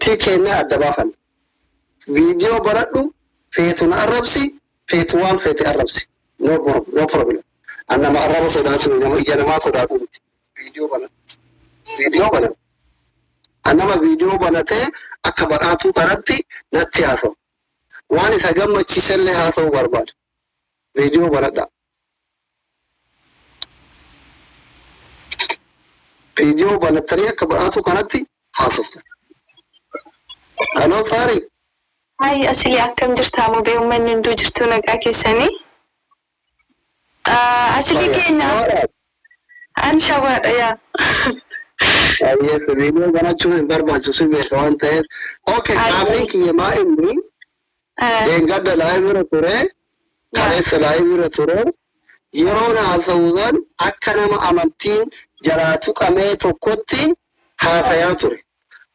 amantii keenya adda baafan. Viidiyoo baradhu feetuun arrabsi feetu waan feete arrabsi. No problem. Annama arraba sodaatu nama ija namaa sodaatu. Viidiyoo banatu. Annama viidiyoo banatee akka badhaatu kanatti natti haasa'u. Waan isa gammachiisellee haasa'uu barbaada. Viidiyoo banadha. Viidiyoo banattanii akka badhaatu kanatti haasofta. Haloo Faari. Hai asli akkam jirta moo bee uummanni hunduu jirtu nagaa keessanii? Asli keenya an shawaadha yaa. Yes, viidiyoo banachuu hin barbaachisu beeka waan ta'eef. Okay, kaafiin kiyyamaa inni deengadda laayivira ture, kaleessa laayivira ture. Yeroo haasa'uudhaan akka nama amantiin jalaa tuqamee tokkotti haasayaa ture.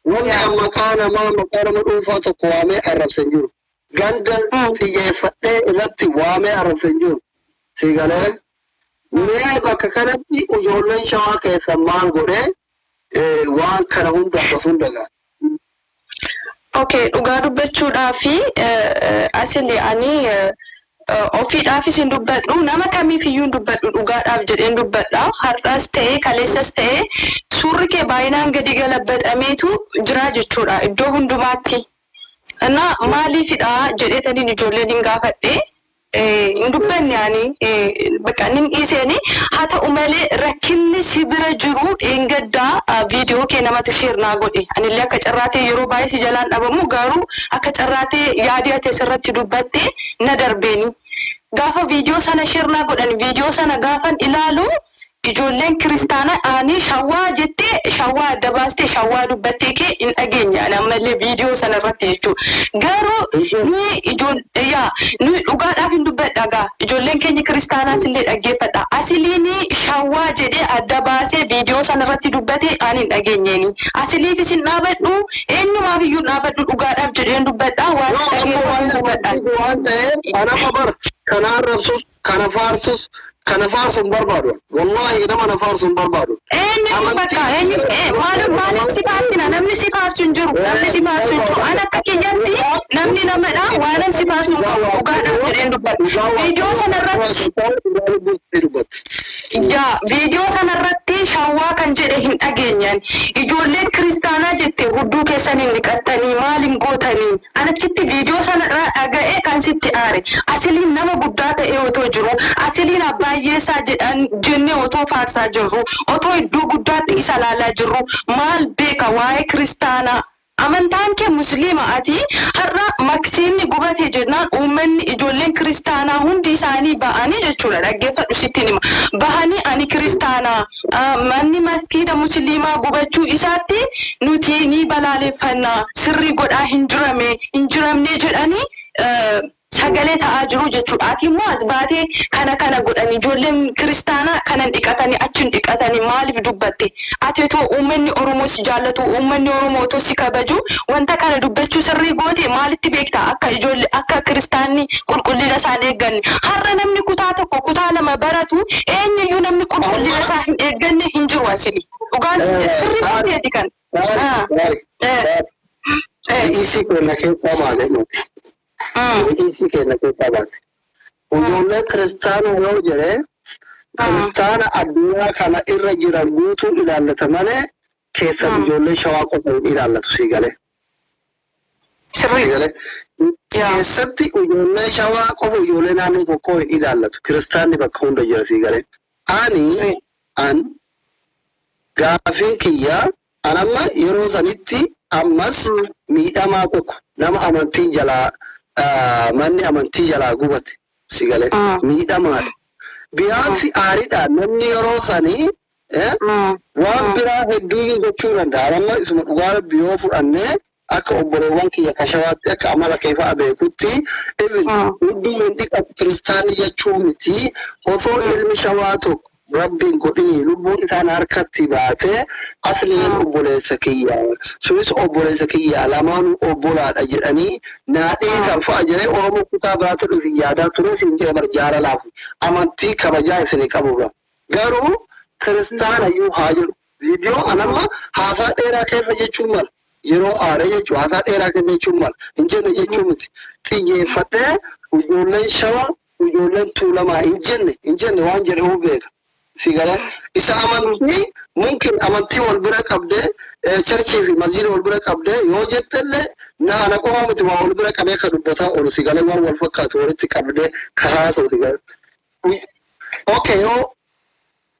Wanti maqaa nama dhuunfaa tokko waamee arrabsan jiru. Ganda xiyyeeffadhee irratti waamee arrabsan jiru. Siigalee mee bakka kanatti ijoolleen shawaa keessa maal godhee waan kana hunda akkasuma dagaa. Okay, dhugaa dubbachuudhaafi asli ani ofiidhaafis hin dubbadhu nama kamiifiyyuu hin dubbadhu dhugaadhaaf jedheen dubbadha. Har'as ta'ee kaleessas ta'ee suurri kee baay'inaan gadi galabbaxameetu jira jechuudha iddoo hundumaatti. Ana maaliifidha jedheetaniin ijoolleen hin gaafadhe. Indubbanni ani bakka nin dhiiseni haa ta'u malee rakkinni si bira jiru dheengaddaa viidiyoo kee namatti shirnaa godhe. Anillee akka carraatee yeroo baay'ee si jalaan dhabamu garuu akka carraatee yaadii ati asirratti dubbatte na darbeeni. Gaafa viidiyoo sana shirnaa godhan viidiyoo sana gaafan ilaalu ijoolleen kiristaanaa ani shawwaa jettee shawwaa adda baastee shawwaa dubbattee kee hin dhageenye ammallee viidiyoo sana irratti jechuudha. Garuu nuyi dhugaadhaaf hin dubbadha ijoolleen keenya kiristaanaas illee dhaggeeffadha. Asiliin shawwaa jedhee adda baasee viidiyoo sana irratti dubbatee ani hin dhageenyeeni. Asiliifis hin dhaabadhu eenyumaaf iyyuu dhaabadhu dhugaadhaaf jedheen dubbadha waan dhaggeeffatu dubbadha. Waan ta'eef ana bar kana arrabsus kana faarsus kana faarsun barbaadu. Wallahi nama na faarsun barbaadu. Eenyu bakka eenyu maaliif si faarsina namni si faarsu hin jiru namni si faarsu hin jiru ana akka kiyyatti namni namadha waan si faarsu dhugaadhaaf jedheen dubbadhu. Viidiyoo sanarratti shawwaa kan jedhe hin dhageenyan ijoolleen kiristaanaa jette hudduu keessan hin dhiqattanii maal hin gootanii anachitti viidiyoo sanarraa dhaga'ee kan sitti aare asiliin nama guddaa ta'ee otoo jiru asiliin abbaayyeessaa jedhan jennee otoo faarsaa jirru otoo iddoo guddaatti isa laalaa jirru maal beeka waa'ee kiristaanaa amantaan kee musliima ati har'a maksiinni gubatee jennaan uummanni ijoolleen kiristaanaa hundi isaanii ba'anii jechuudha dhaggeeffadhu sittiin hima bahanii ani kiristaanaa manni maskiida musliimaa gubachuu isaatti nuti ni balaaleffannaa sirrii godhaa hin jiramne jedhanii sagalee ta'aa jiru jechuudha. Ati immoo as baatee kana godhanii ijoolleen kiristaanaa kanan dhiqatanii achin dhiqatanii maaliif dubbatte? Ati otoo uummanni Oromoo si jaallatu uummanni Oromoo otoo si kabaju wanta kana dubbachuu sirrii goote maalitti beekta akka ijoollee akka kiristaanni qulqullina isaan eegganne. Har'a namni kutaa tokko kutaa lama baratu eenyuyyuu namni qulqullina isaa hin eegganne hin jiru asili. Dhugaan sirrii gooteeti kan. Isi keenya keessaa maali? Isi keenya keessaa baate. Ijoollee kiristaanaa yoo jedhee kiristaana addunyaa kana irra jiran guutuu ilaallata malee keessatti ijoollee shawaa qofa hin ilaallatu si galee. Sirrii. Keessatti ijoollee shawaa qofa ijoollee naannoo tokkoo hin ilaallatu. Kiristaanni bakka hunda jira si galee. An gaafiin kiyyaa anamma yeroo sanitti ammas miidhamaa tokko nama amantii jalaa manni amantii jalaa gubate si galee miidhamaadha. Biyaansi aariidhaan namni yeroo sanii waan biraa hedduu gochuu danda'a. Amma isuma dhugaa biyyoo fudhannee akka obboleewwan kiyya kashawaatti akka amala keefaa beekutti hudduu hin dhiqatu kiristaanii jechuu miti. Osoo ilmi shawaa tokko rabbiin godhii lubbuun isaan harkatti baate asliin obboleessa kiyya sunis obboleessa kiyya lamaan obbolaadha jedhanii naadhee kan fa'a jedhee Oromoo kutaa biraatti dhufi yaadaa ture siin jedhe barjaara laafu amantii kabajaa isinii qaburra garuu kiristaana iyyuu haa jedhu viidiyoo anamma haasaa dheeraa keessa jechuun mala yeroo aare jechuun haasaa dheeraa kennee jechuun maal hin jenne jechuun miti xiyyeeffadhee ijoolleen shawaa ijoolleen tuulamaa hin jenne waan jedhu beeka sigara isa amantii mungkin amantii wal bira qabdee churchii fi masjida wal bira qabdee yoo jettellee na ana qofa miti waa wal bira qabee ka dubbataa oolu sigara waan wal fakkaatu walitti qabdee kahaa ta'u sigara okay yoo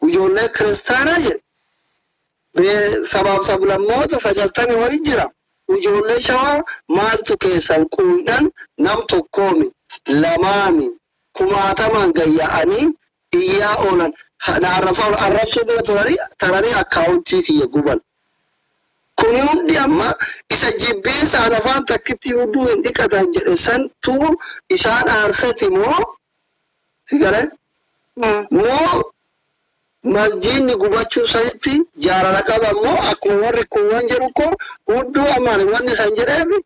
ijoollee kiristaanaa jedhe sabaaf sablammoota 90 wayii jira ijoollee shawaa maaltu keessan quudhan nam tokkoomi lamaami kumaatamaan gayya'anii iyyaa oolan arrabsuu bira taranii akkaawuntii kiyya guban kuni hundi amma isa jibbiinsaan afaan takkitti hunduu hin dhiqatan jedhe santuu isaan aarseti moo sigare moo masjidni gubachuu sanitti jaalala qaba moo akkuma warri kuuwwan jedhu ko hunduu ammaan wanni san jedheefi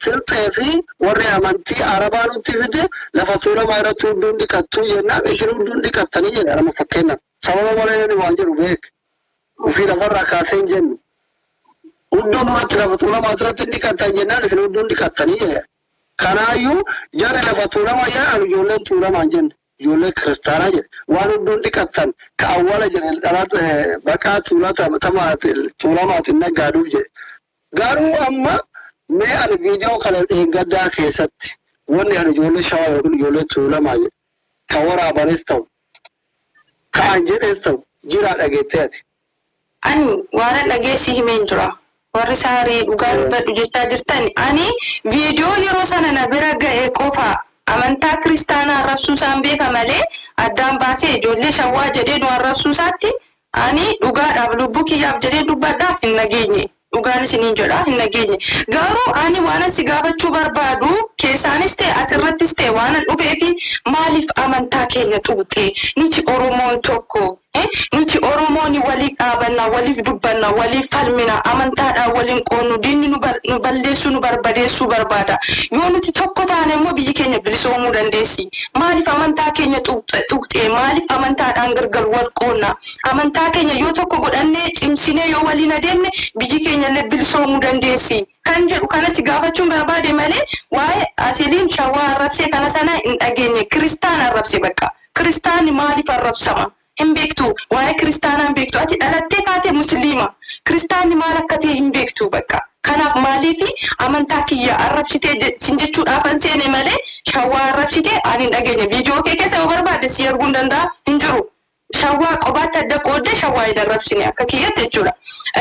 filxee fi warri amantii arabaa nutti fide lafa tuulamaa irratti hunduun dhiqattuu jennaan isin hunduun dhiqattanii jedha nama fakkeenyaaf sababa malee waan jedhu beek ofii lafarraa kaasee hin jennu hunduun irratti lafa tuulamaa irratti dhiqattan jennaan isin hunduun dhiqattanii jedha kanaayyuu jarri lafa tuulamaa jedhan ijoolleen tuulamaa hin jenne ijoollee kiristaanaa jedhe waan hunduun dhiqattan ka awwala jedhe dhalaata baqaa tuulamaatiin naggaaduuf jedhe garuu amma mee ani viidiyoo kana eeggaddaa keessatti wanni ani ijoollee shawaa yookiin ijoollee tuulamaa jedhe ka waraabanis ta'u ka an jedhes ta'u jiraa dhageettee ati. Ani waan dhageessii himeen jira. Warri saarii dhugaa dubbadhu jechaa jirtan ani viidiyoo yeroo sana na bira ga'ee qofa amantaa kiristaanaa arrabsuu isaan beeka malee addaan baasee ijoollee shawaa jedhee nu arrabsuu isaatti ani dhugaadhaaf lubbuu kiyyaaf jedhee dubbadhaaf hin nageenye. Dhugaan isiniin jedha hin nageenye. Garuu ani waan si gaafachuu barbaadu keessaanis ta'e asirrattis ta'e waan dhufee fi maaliif amantaa keenya tuuxee nuti Oromoon tokko nuti Oromoon waliif dhaabannaa waliif dubbannaa waliif falmina amantaadhaan waliin qoonnu diinni nu balleessuu nu barbadeessuu barbaada. Yoo nuti tokko taane immoo biyyi keenya bilisoomuu dandeessi. Maaliif amantaa keenya tuuxee maaliif amantaadhaan gargar wal qoonna amantaa keenya yoo tokko godhannee cimsinee yoo waliin adeemne biyyi keenya illee bilisoomuu dandeessi. Kan jedhu kana si gaafachuun barbaade malee waa'ee asiliin shawaa arrabsee kana sana hin dhageenye kiristaan arrabse bakka kiristaanni maaliif arrabsama hin beektu waa'ee kiristaanaa hin beektu ati dhalattee kaatee musliima kiristaanni maal akka ta'e hin beektu bakka kanaaf maaliifi amantaa kiyya arrabsitee sin jechuudhaafan seene malee shawaa arrabsitee ani hin dhageenye viidiyoo kee keessa yoo barbaade si arguun danda'a hin jiru. Shawaa qobaatti adda qoodee shawaa hin arrabsine akka kiyyatti jechuudha.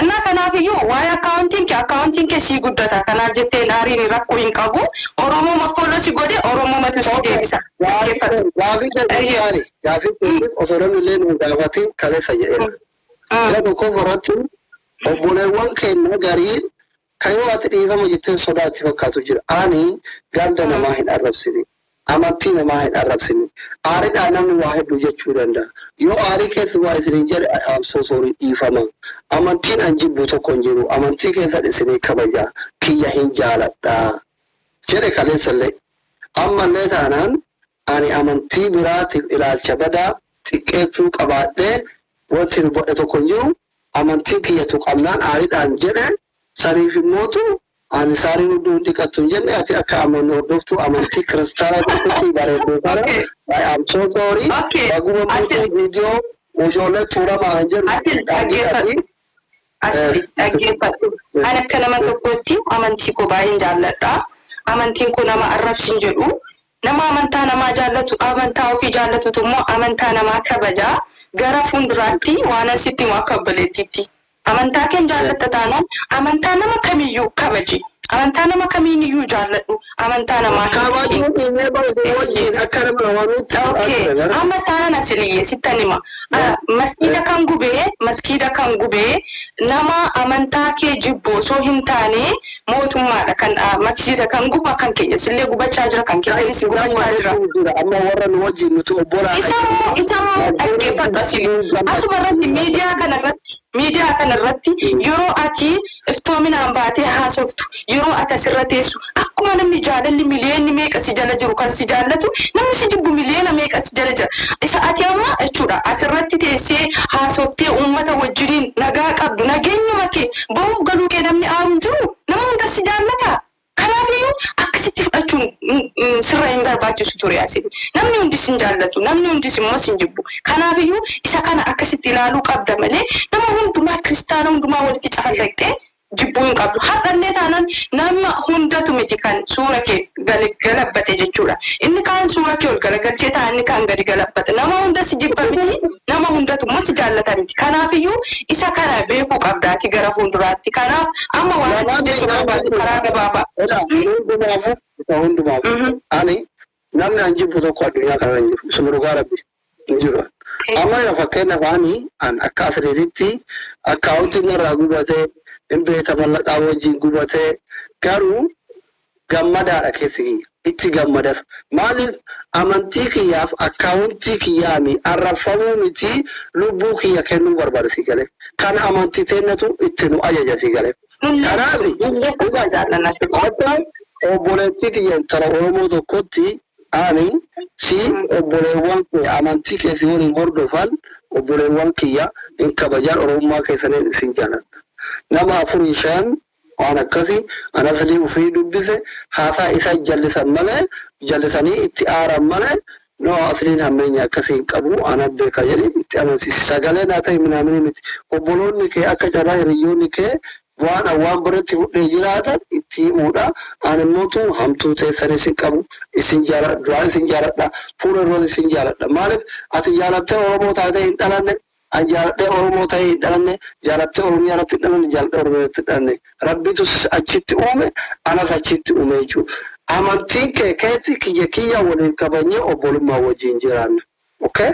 Innaa kanaafiyyuu waa'ee akkaawuntiin kee sii guddata. Kanaaf jettee dhaariin rakkoo hin qabu. Oromoo mafooloo si godhe Oromoo matu si deebisa. Gaafii osoo namni illee nu gaafatiin kaleessa jedhama. Gara tokko irratti obboleewwan keenya gariin kan yoo ati dhiifama jettee sodaatti fakkaatu jira. Ani ganda namaa hin arrabsine. Amantii namaa hin arrabsine. Aariidhaan namni waa hedduu jechuu danda'a. Yoo aarii keessa waa isiniin jedhe soorii dhiifama. Amantiin an jibbu tokko hin jiru. Amantii keessa isinii kabaja. Kiyya hin jaaladha. Jedhe kaleessallee. Ammallee taanaan ani amantii biraatiif ilaalcha badaa xiqqeessuu qabaadhee wanti nu godhe tokko hin jiru. Amantii kiyyatu qabnaan aariidhaan jedhe saniif immootu ani saarii hunduu dhiqattu hin jenne ati akka hordoftuu amantii kiristaanaa tokkotti bareedduu kana I am so sorry baguma muutii viidiyoo ijoollee tuulamaa hin jedhu dhaggeeffadhu. Ani akka nama tokkotti amantii koo baay'een jaalladha. Amantiin koo nama arrabsin jedhu nama amantaa namaa jaallatu amantaa ofii jaallatutu immoo amantaa namaa kabajaa gara fuulduraatti waan asitti immoo akka obboleettiitti. Amantaa keenya jaallatta taanaan amantaa nama kamiyyuu kabaji. Amantaa nama kamiyyuu jaalladhu. Amantaa namaa amma saana nasiliye sittanima maskida kan gubee nama amantaa kee jibbo soo hin taane mootummaadha kan maksida kan guba kan keenya sillee gubachaa jira kan keessa isi gubachaa jira amma warra nu wajjin nuti obbolaa isa dhaggeeffadhu asili asuma irratti miidiyaa kanarratti yeroo ati iftoominaan baatee haasoftu yeroo ati asirra teessu akkuma namni jaalalli miliyoonni meeqa si jala jiru kan si jaallatu namni si jibbu miliyoona meeqa si jala jira isa ati amma jechuudha asirratti teessee haasoftee uummata wajjiniin nagaa qabdu nageenyuma kee bahuuf galuu kee namni aaruun jiru nama hunda si jaallata. Kanaafuu akkasitti fudhachuun sirra hin barbaachisu ture asiin namni hundi sin jaallatu namni hundi immoo sin jibbu kanaafuu isa kana akkasitti ilaaluu qabda malee nama hundumaa kiristaana hundumaa walitti cafalaqxee jibbuu hin qabdu har'allee taanaan nama hundatu miti kan suura kee galabbate jechuudha inni kaan suura kee ol galagalchee ta'a inni kaan gadi galabbate nama hunda si jibba miti nama hundatu immoo si jaallata miti kanaafuu isa kana beekuu qabdaati gara fuulduraatti kanaaf amma waan si jechuudha karaa gabaabaa. Hundumaaf ani namni an jibbu tokko addunyaa kana hin jiru sun dhugaa rabbi hin jiru amma ina fakkeenyaaf ani an akka asirreetitti akkaawuntiin irraa gubatee hin beeta mallaqaa wajjin gubatee garuu gammadaadha keessi kiyya itti gammadas maaliif amantii kiyyaaf akkaawuntii kiyyaami arrafamuu miti lubbuu kiyya kennuu barbaada si galee kan amantii teennatu itti nu ajaja si galee kanaaf obboleettii kiyya intala Oromoo tokkotti ani si obboleewwan kee amantii keessi waliin hordofan obboleewwan kiyya hin kabajaan Oromummaa keessaniin isin jaaladha. Nama 4-5 waan akkasii anasli ufii dubbise haasaa isa jallisan malee jallisanii itti aaran malee no asliin hammeenya akkasii qabu ana beeka jedhi itti amansiisi sagaleen haa ta'e minaamini miti obboloonni kee akka carraa hiriyoonni kee waan biratti fudhee jiraatan itti himuudha ani mootu hamtuu teessanii isin qabu isin jaaladha duraan isin jaaladha fuula irratti isin jaaladha maaliif ati jaalattee Oromoo taatee hin dhalanne ani jaaladhee Oromoo ta'ee hin dhalanne jaalattee Oromiyaatti hin dhalanne jaaladhee Oromiyaatti hin dhalanne rabbitu achitti uume anas achitti uume jechuudha amantiin kee keetti kiyya waliin kabajnee obbolummaa wajjin jiraanna okay.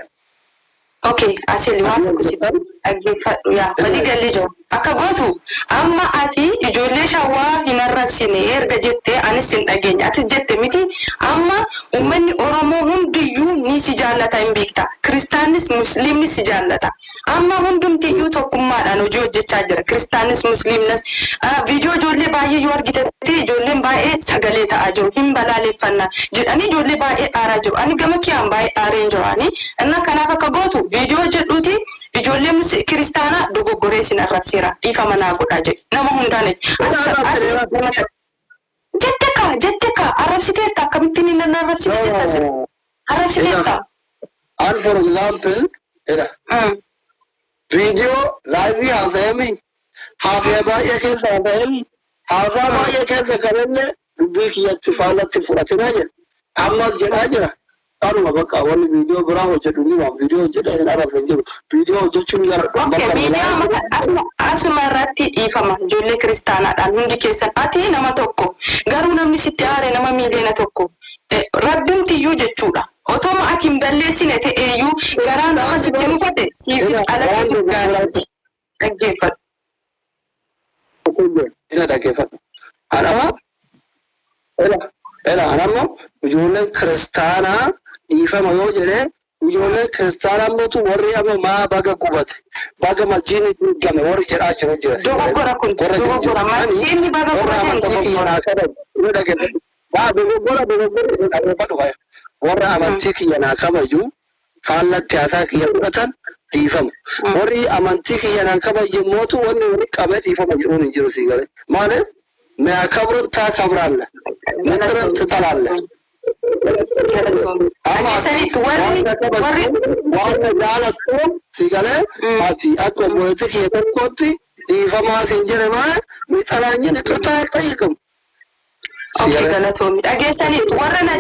Okay, asili waan tokkositti dhaggeeffadhu yaa walii gallee jiru akka gootu amma ati ijoollee shawaa hin arrabsine erga jettee anis hin dhageenye atis jette miti amma uummanni Oromoo hundiyyuu ni si jaallata hin beekta kiristaanis musliimnis si jaallata amma hundumtiyyuu tokkummaadhaan hojii hojjechaa jira kiristaanis musliimnis viidiyoo ijoollee baay'ee yoo argitetti ijoolleen baay'ee sagalee ta'aa jiru hin balaaleffannaa jedhanii ijoollee baay'ee aaraa jiru ani gama kiyaan baay'ee aareen jiranii inna kanaaf akka gootu viidiyoo jedhuuti ijoollee kiristaana dogoggoree sin arrabseera dhiifama naa godhaa jedhe nama hundaan jetteka arrabsiteetta akkamittiin inni arrabsite jetta sin arrabsiteetta. And for example, video live haasa'ee baay'ee keessa haasaa baay'ee keessa qabenne dubbii kiyyatti faallatti fudhatinaa jira ammas jedhaa jira. Kanuma bakka wanni viidiyoo biraa hojjetu ni waan viidiyoo hojjedhee hin arrabsan jiru viidiyoo hojjechuun asuma irratti dhiifama ijoollee kiristaanaadhaan hundi keessan ati nama tokko garuu namni sitti aare nama miliyoona tokko rabbimtiyyuu jechuudha otoma ati hin balleessine ta'eeyyuu garaan nama sitti mufate siifis alatti gaariiti dhaggeeffadhu anammoo ijoolleen kiristaanaa dhiifama yoo jedhee ijoolleen kiristaanaa mootu warri amma maa baga gubate baga masjiidni diigame warri jedhaa jiru jira. Dogoggora kun dogoggora masjiidni baga gubate warra amantii kiyya naa kabaju faallatti haasaa kiyya fudhatan dhiifama warri amantii kiyya naa kabaju mootu wanni warri qabee dhiifama jedhuun hin jiru sii galee maaliif mee kabru taa kabraalla ምጥረት ትጠላለ ዋነ ጃለቱ ሲገለ ማቲ አቆ ፖለቲክ የተቆጥ ዲፈማ ሲንጀረማ ሚጠላኝን ይቅርታ አይጠይቅም Okay, galatoomii dhageessaniitu warra na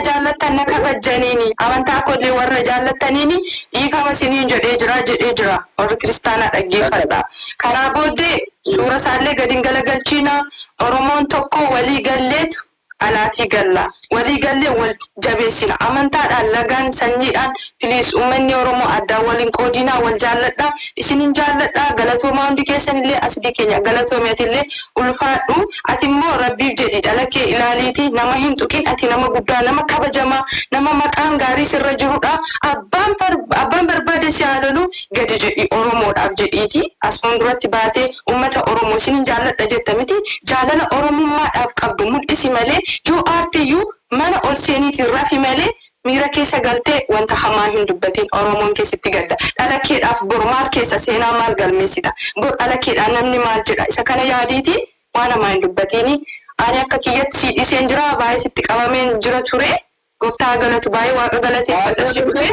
jaallattan na kabajjaniini amantaa kollee warra jaallattaniini dhiifama siniin jedhee jira warri kiristaanaa dhaggeeffadha karaa booddee suura isaallee gadi galagalchiina Oromoon tokko walii galleetu alaati galla walii gallee wal jabeessina amantaadhaan lagaan sanyiidhaan filis uummanni Oromoo addaa waliin qoodinaa wal jaalladha isinin jaalladha galatoomaa hundi keessanillee asii keenya galatoomeetillee ulfaadhu ati immoo rabbiif jedhi dhalakee ilaaliiti nama hin tuqin ati nama guddaa nama kabajamaa nama maqaan gaarii sirra jirudha abbaan barbaade si haalolu gadi jedhi Oromoodhaaf jedhiiti as fuulduratti baatee uummata Oromoo isinin jaalladha jetta miti jaalala Oromummaadhaaf qabdu mul'isi malee yoo aartiyyuu mana ol seeniitiin rafi malee miira keessa galtee wanta hamaa hin dubbatiin Oromoon keessatti gadda dhalakeedhaaf bor maal keessa seenaa maal galmeessita bor dhalakeedhaan namni maal jedha isa kana yaadiiti waan hamaa hin dubbatiini ani akka kiyyatti si dhiseen jira baay'ee sitti qabameen jira ture gooftaa galatu baay'ee waaqa galateeffadha ture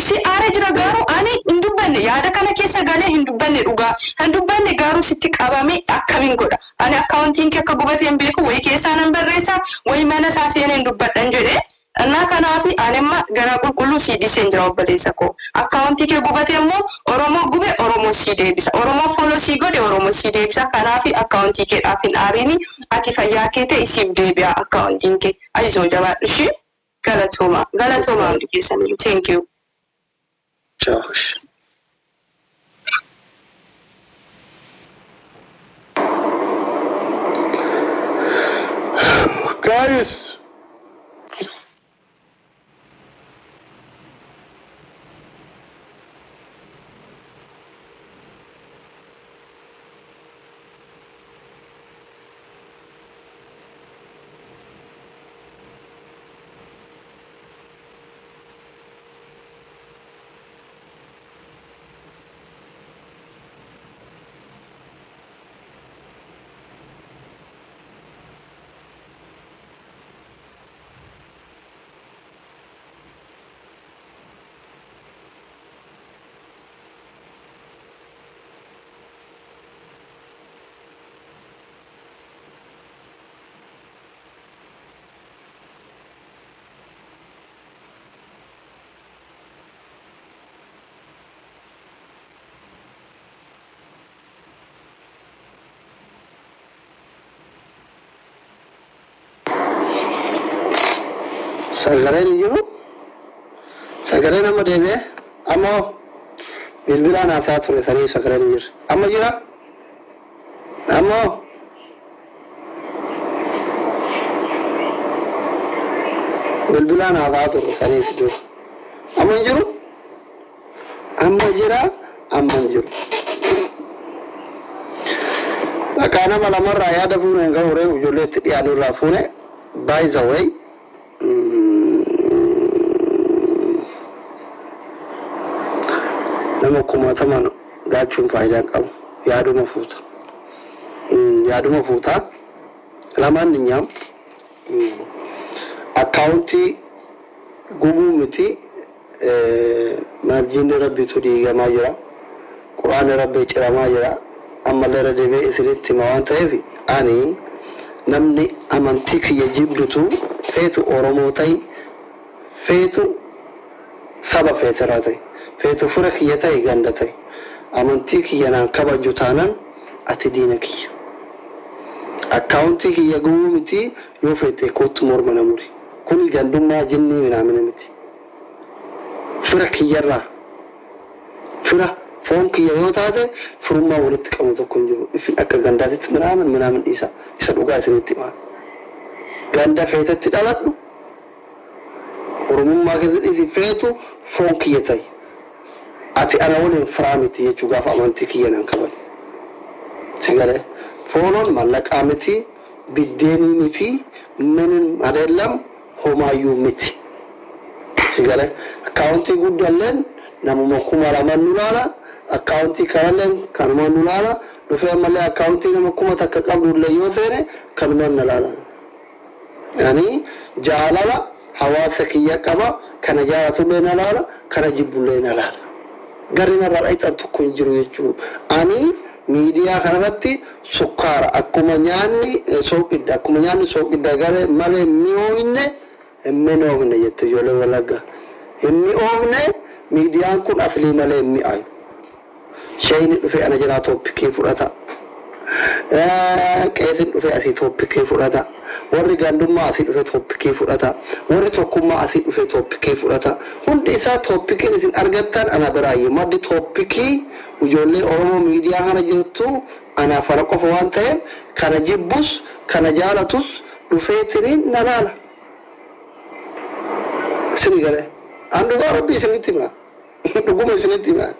isi aara jira garuu ani hin dubbanne yaada kana keessa galee hin dubbanne dhugaa hin dubbanne garuu sitti qabame akkamiin godha ani akkaawuntiin kee akka gubateen beeku way keessaa nan barreessa way mana isaa seeneen dubbadhan jedhee Anna kanafi anema gara qulqullu si disen jira obboleessa ko akkaawuntii kee gubate immoo Oromoo gube Oromoo si deebisa Oromoo follow si gode Oromoo si deebisa kanafi akkaawuntii kee dhaafin aarini ati fayyaa kee ta'e isiif deebi'a akkaawuntiin kee ayizoo jabaadhu shi galatoma hundi keessanii thank you ciao guys Sagaleen jiru sagaleen amma deebi'e amma bilbilaan haasaa ture sanii sagaleen jira amma jira amma bilbilaan haasaa ture sanii jiru amma jiru amma jira amma jiru bakka nama lamarraa yaada fuune hin gahu reefu ijoolleetti dhiyaatu irraa fuune by the way nama kumataman gaachuun faayidaan qabu yaaduma fuuta lamaan ninyam akkaawuntii gubuu miti marjiin rabbitu diigamaa jira quraan rabbii ciramaa jira ammallee radebee isinitti ma waan ta'eef ani namni amantii kiyya jibdutu feetu Oromoo ta'e feetu saba feeteraa ta'e feetu fura kiyya ta'e ganda ta'e amantii kiyya naan kabaju taanan ati diina kiyya akkaawuntii kiyya gubuu miti yoo feete kootu morma namuri kuni gandummaa jinnii minaamina miti fura kiyyarraa fura foon kiyya yoo taate furummaa walitti qabu tokko hin jiru ifin akka gandaatitti minaamin isa dhugaa isinitti himaa ganda feetetti dhaladhu Oromummaa keessatti feetu foon kiyya ta'e ati ana waliin firaa miti jechuu gaafa amantii kiyya naan qaban sigalee foonoon mallaqaa miti biddeenii miti minin adeellam homaayyuu miti sigalee akkaawuntii guddalleen namuma 2,000 nu laala akkaawuntii kanalleen kanuma nu laala dhufee ammallee akkaawuntii nama 1,000 takka qabdullee yoo seene kanuma na laala yani jaalala hawaasa kiyya qaba kana jaalatullee na laala kana jibbullee na laala garina ra'aytan tokko hin jiru jechuu ani miidiyaa kanarratti sukkaara akkuma nyaanni sooqidda gare malee mi'ooyne emmenoofne jette ijoollee walagga mi'oofne miidiyaan kun aslii malee mi'aayu shayni dhufe ana jalaa tooppikiin fudhata qeesin dhufe asii tooppikii fudhata warri gandummaa asii dhufe tooppikii fudhata warri tokkummaa asii dhufe tooppikii fudhata hundi isaa tooppikiin isin argattan ana biraayi maddi tooppikii ijoollee Oromoo miidiyaa kana jirtu ana fara qofa waan ta'eef kana jibbus kana jaalatus dhufeetiniin nalaala sini galee andugaa rabbii isinitti himaa dhuguma isinitti himaa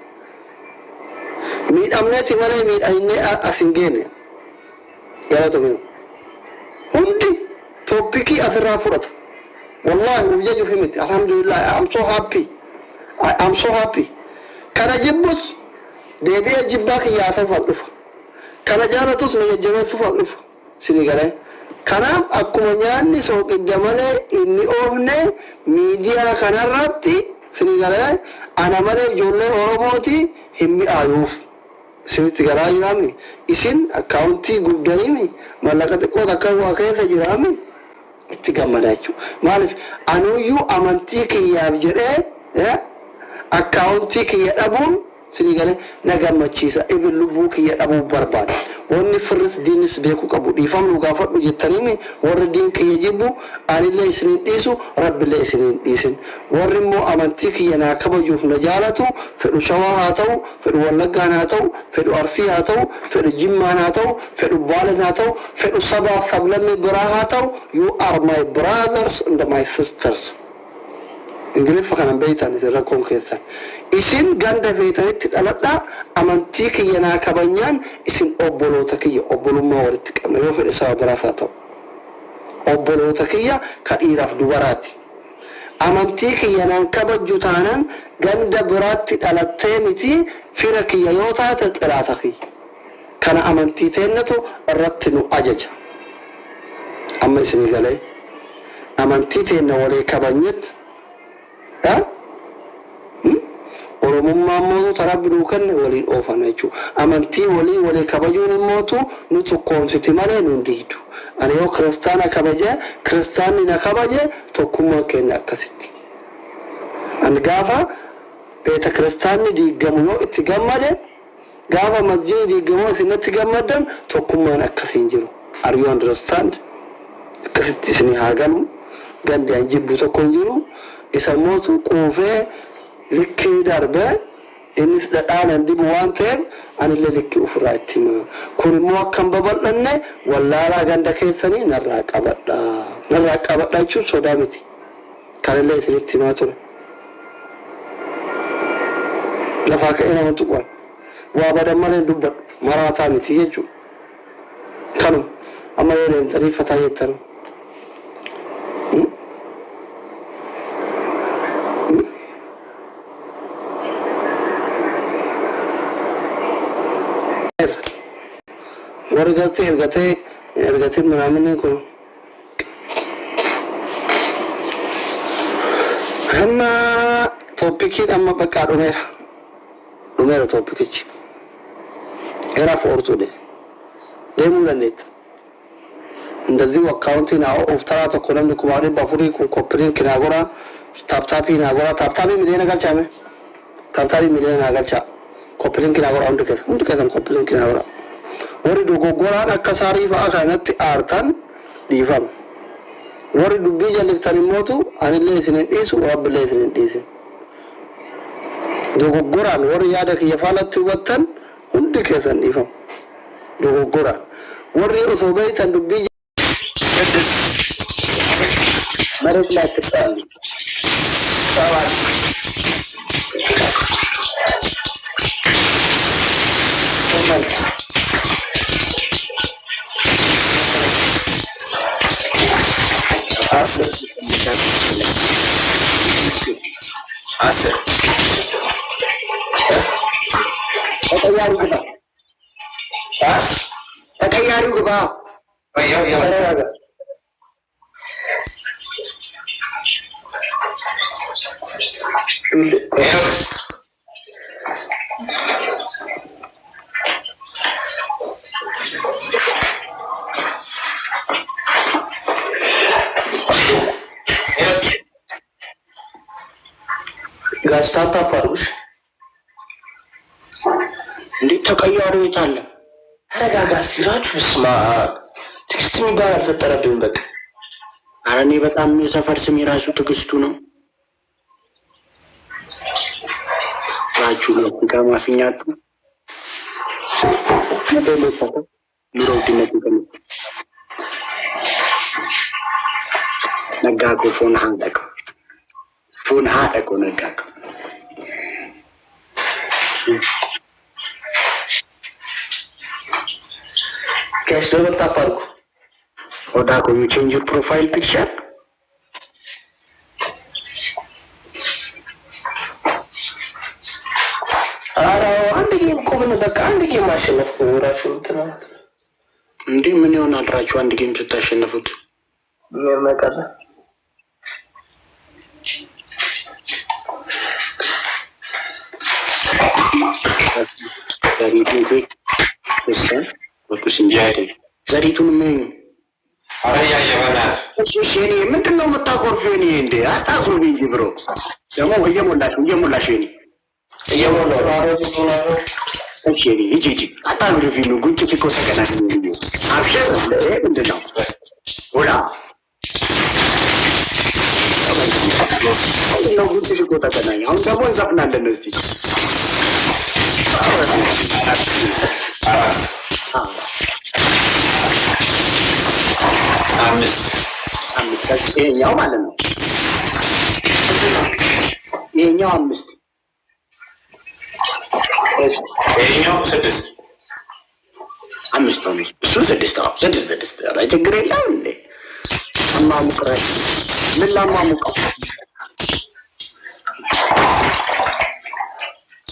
miidhamneeti malee miidhamnee asin geenne galatoomee hundi toopikii asirraa fudhata wallahi ufja jufi miti alhamdulillah I am so happy kana jibbus deebi'ee jibbaa kiyyaafee fadhufa kana jaalatus na jajjabeessu fadhufa sini galee kanaaf akkuma nyaanni sooqidda malee inni oofne miidiyaa kanarratti sini galee ana malee ijoollee Oromooti hin mi'aayuuf sinitti garaa jiraami isin akkaawuntii guddanii mallaqa xiqqoo takka waa keessa jiraami itti gammadaa jechuudha maaliif anuyyuu amantii kiyyaaf jedhee akkaawuntii kiyya dhabuun sini galee na gammachiisa even lubbuu kiyya dhabuu barbaada wanni firris diinis beeku qabu dhiifamnu gaafadhu jettaniimi warri diin kiyya jibbu anillee isiniin dhiisu rabbillee isiniin dhiisin warri immoo amantii kiyya naa kabajuuf na jaalatu fedhu shawaa haa ta'u fedhu wallaggaan haa ta'u fedhu arsii haa ta'u fedhu jimmaan haa ta'u fedhu baalan haa ta'u fedhu sabaaf sablammii biraa haa ta'u you are my brothers and my sisters ingiliffa kanan beeytan isin rakkoon keessan isin ganda feetanitti dhaladhaa amantii kiyya naa kabanyaan isin obboloota kiyya obbolummaa walitti qabna yoo fedhe saba biraas haa ta'u obboloota kiyya ka dhiiraaf dubaraati amantii kiyya naan kabajju taanaan ganda biraatti dhalattee miti fira kiyya yoo taate xiraata kiyya kana amantii teennatu irratti nu ajaja amma isinii galee amantii teenna walii kabanyetti Oromummaa mootu tarabbi nuu kenne waliin oofana jechuudha. Amantii walii kabajuun mootu nu tokkoomsiti malee nu diidu. Ani yoo kiristaana kabaje kiristaanni na kabaje tokkummaa kenna akkasitti. Ani gaafa beeta kiristaanni diigamu yoo itti gammade gaafa masjidni diigamu isinatti gammadan tokkummaan akkasiin jiru. Are you understand? Akkasitti isin haa galu gandi an jibbu tokko hin jiru isa mootu quufee likkii darbee innis dhadhaanan dibu waan ta'eef anillee likkii ofirraa itti hima kun immoo akkam babal'anne wallaalaa ganda keessanii narraa qabadha jechuun sodaa miti kanillee isinitti himaa ture lafaa ka'ee nama tuqwan waa badan malee dubbadhu maraataa miti jechuudha kanuma amma yoo deemtanii fataa jettanu wargate ergate ምናምን እኮ እና ቶፒኪን አማ በቃ ዶሜራ ቶፒክች ኤራ ፎርቱ ደሙ ለኔት እንደዚህ አካውንቲን ኦፍ ተራ ተኮለም ኩማሪ ባፉሪ ኮፕሪን kiናጎራ ታፕታፒ ናጎራ ታፕታፒ ሚሊዮን ጋቻመ ታፕታፒ ሚሊዮን ጋቻ ኮፕሪን kiናጎራ እንድ ከሰም ኮፕሪን kiናጎራ warri dogoggoraan akka saarii fa'aa kanatti aartan dhiifama warri dubbii jalliftanii mootu anillee isinin dhiisu rabbillee isinin dhiisin dogoggoraan warri yaada kiyya faalatti hubattan hundi keessan dhiifama dogoggoraan warri osoo beeytan dubbii መሬት ላይ ትጣሉ ሰዋት Asir. Takayaru ke ba? Ha? Takayaru ke ba? Oh ya ya. ጋስታታ ፋሩሽ እንዴ ተቀያሪ ይታለ ተረጋጋ ሲራችሁ ስማ ትዕግስት የሚባል አልፈጠረብንም በቃ ኧረ እኔ በጣም የሰፈር ስም የራሱ ትዕግስቱ ነው ናችሁ ከማፍኛቱ መደለታ ኑሮ ውድነት ይቀንስ ነጋኮ ፎን ሀደቆ ነጋኮ Guys, double tap arko. Odako, you change your profile picture? አንድ ጌም እኮ ምን በቃ አንድ ጌም ማሸነፍ ነው ራሱ እንትና እንዴ ምን ይሆናል ራሱ አንድ ጌም ስታሸነፉት የሚያመጣለ ዘሪቱን ምን አረያ የበናት እሺ እኔ ምንድነው የምታቆርፊው እኔ እንዴ አታቆርቢኝ ብሮ ደግሞ እየሞላሽ እኔ እሺ እጂ አታቆርፊኝ ነው ጉንጭ እኮ ተገናኝ ነው አብሽር ምንድነው ወላ ነው ጉንጭ እኮ ተገናኝ አሁን ደግሞ እንዘፍናለን እስቲ አምስት ይሄኛው ማለት ነው ይሄኛው አምስት ይሄኛው ስድስት አምስት እሱ ስድስት ኧረ ችግር የለም እንዴ ማሙቅራሽ ምን ላማሙቀው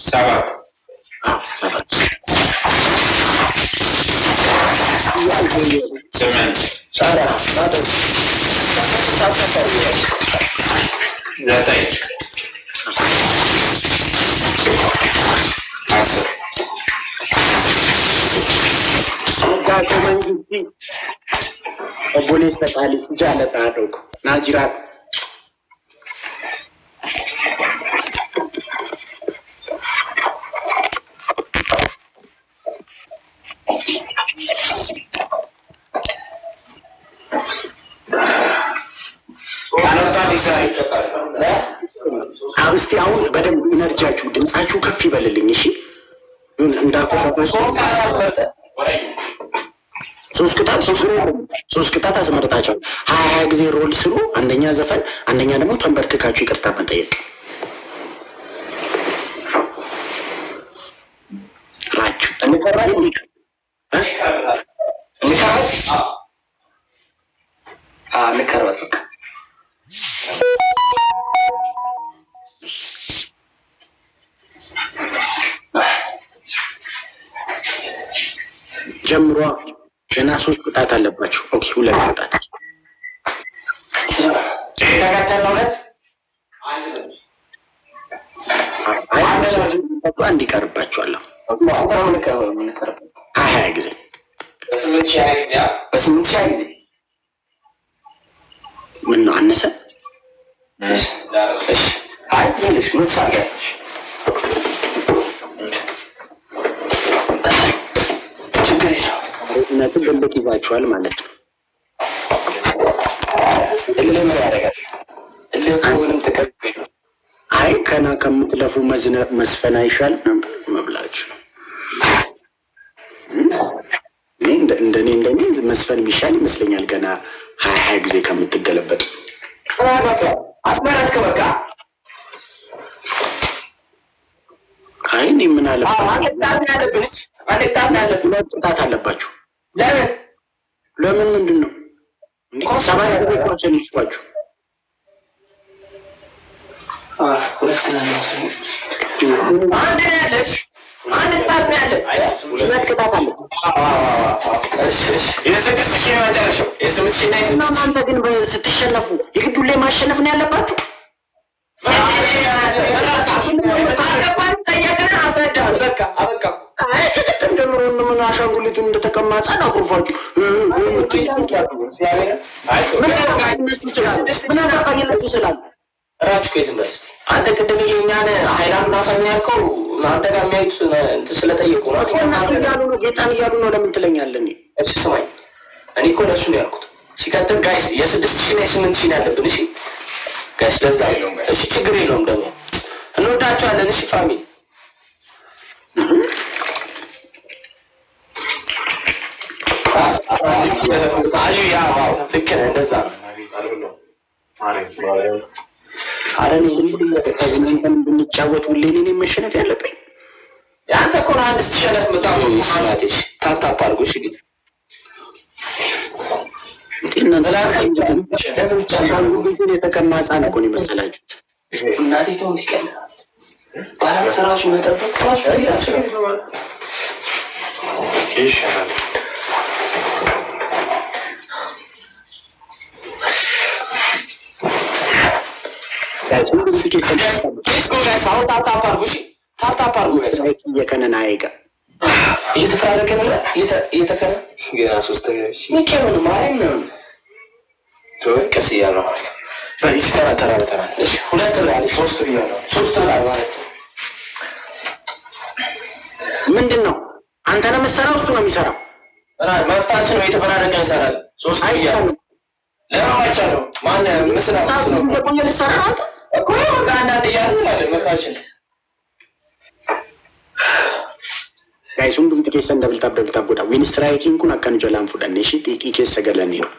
ሰባት ስምንት ዘጠኝ አስር obboleessa qaalis jaalataa dhoko naa jiraat አብስቲ አሁን በደንብ ኢነርጂያችሁ ድምጻችሁ ከፍ ይበልልኝ እሺ እንዳፈፈፈ ሶስት ቅጣት አስመርጣቸው 20 ጊዜ ሮል ስሩ አንደኛ ዘፈን አንደኛ ደግሞ ተንበርክካችሁ ይቅርታ መጠየቅ ራችሁ እንከራይ ንከራት ጀምሯ ገና 3 ቅጣት አለባችሁ ኦኬ 2 ቅጣት ተከተለ ሁለት አንድ ይቀርባችኋል 20 ጊዜ በስምንት ሺህ ጊዜ ምን ነው አነሰ እሺ አይ ትንሽ ምን ሳጋስሽ ችግር እውነቱ በልክ ይዛችኋል ማለት ነው ምን ያደርጋል ምንም ተቀበሉ አይ ከና ከምትለፉ መስፈን አይሻል ነበር መብላችሁ እንደኔ መስፈን ቢሻል ይመስለኛል ገና 20 ጊዜ ከምትገለበጡ አስመረጥክ በቃ አይ እኔ ምን አለ አንድ ቅጣት አለባችሁ ለምን ምንድነው እንዴ ሰባት ጊዜ ቆንሰን ይስቋችሁ አንድ ያለሽ አንድ ቅጣት ነው ያለ ሁለት ቅጣት አለ የስድስት ሺህ ነው መጨረሻው የስምንት ሺህ ነው እናንተ ግን ስትሸነፉ የግድ ሁሌ ማሸነፍ ነው ያለባችሁ በቃ አበቃ እንደምሮ ምን አሻንጉሊቱን እንደተቀማጸ አቆርፋችሁ ምን ራችሁ ከይዝም በስቲ አንተ ቅድም የኛን ሃይላንዱን አሳኝ ያልከው አንተ ጋር የሚያዩት እንትን ስለጠየቁ ነው። እነሱ እያሉ ነው ጌታን እያሉ ነው። ለምን ትለኛለህ? እሺ ስማኝ፣ እኔ እኮ ለእሱ ነው ያልኩት። ሲቀጥል ጋይስ የ6000 እና የ8000 ያለብን። እሺ ጋይስ ለዛ እሺ ችግር የለውም ደግሞ እንወዳቸዋለን። እሺ ፋሚሊ ልክ ነህ። እንደዛ ነው። አረን ከዝናንተን ብንጫወት ሁሌ እኔ መሸነፍ ያለብኝ አንተ እኮ ነው። አንድ ስትሸነፍ መጣው ይስማትሽ ታፕታፕ አድርጎ እሺ ግን የተቀማ ህፃን እኮ ነው የመሰላችሁት። እናቴ ተው ሲቀል ባላንስ ራሱ መጠበቅ ራሱ ይሻላል። ታፕታፕ አድርጉ እየከነና አይጋ እየተፈራረቀ ነው እየተከነ ገና ሶስተኛች ምን ማርያም ነው ቀስ እያለ ነው ማለት ነው። በዚህ ተራ በተራል። እሺ ሁለት ላይ ሶስት ላይ ማለት ነው። ምንድን ነው አንተ ነው የምትሰራው? እሱ ነው የሚሰራው። መፍታችን ነው የተፈራረቀ ይሰራል። ሶስት እያለ ለማቻ ነው ማን ምስላ ነው ቆየ ልሰራ አንተ እኮ አንዳንድ እያለ ማለት መፍታችን ጋይስ ሁንዱም keessa dabal godha win striking kun akkan jalaan fudhanne shi xiiqii keessa galaniiru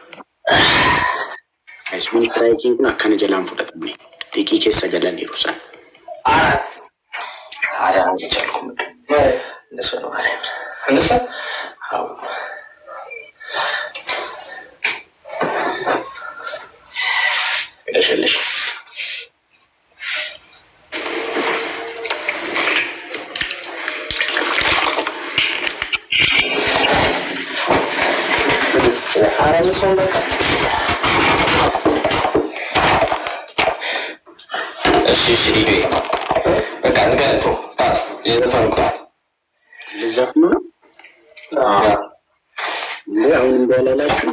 guys win striking kun akkan jalaan fudhatanne xiiqii keessa galaniiru san አራ አልቻልኩም እነሱ ነው አራ እነሱ አው ለሸለሽ አራም ሰው በቃ እሺ ዲዲ በቃ እንገቶ ታስ የዘፈንኩት ልዘፍኑ ነው ያው እንደላላችሁ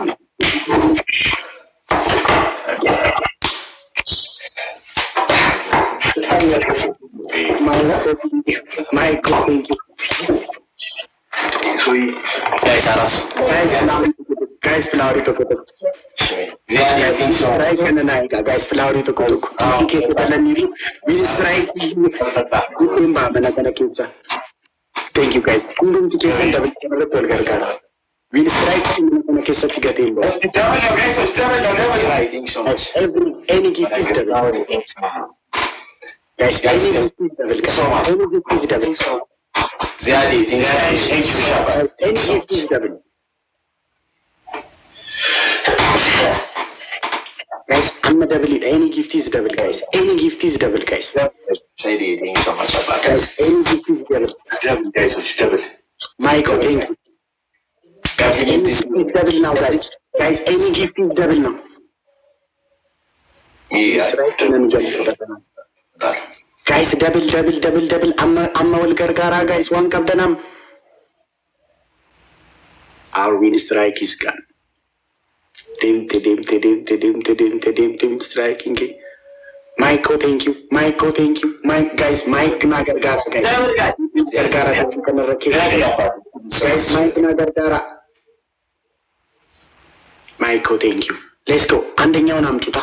ማይክል ቴንክ ዩ ጋይስ አራስ guys flower to kotok ziani I think so right kana naika guys flower to kotok ke balani win strike kumba bana kana kisa thank you guys kundum ki kisa double tol gargara win strike kana kisa tigatin bo double I think so much any gift is double guys any gift is double any gift is double ziani thank you shaba any gift is double guys I'm a double it any gift is double guys any gift is double guys say the thing so much about guys any gift is double guys which double Michael thank you guys any gift is double now guys any gift is double now guys double amma wal gargara guys one kabdanam our win strike is gone dim striking Michael thank you Mike guys Mike na gargara guys gargara kana rakhe guys Mike na gargara Michael thank you let's go አንደኛውን አምጡታ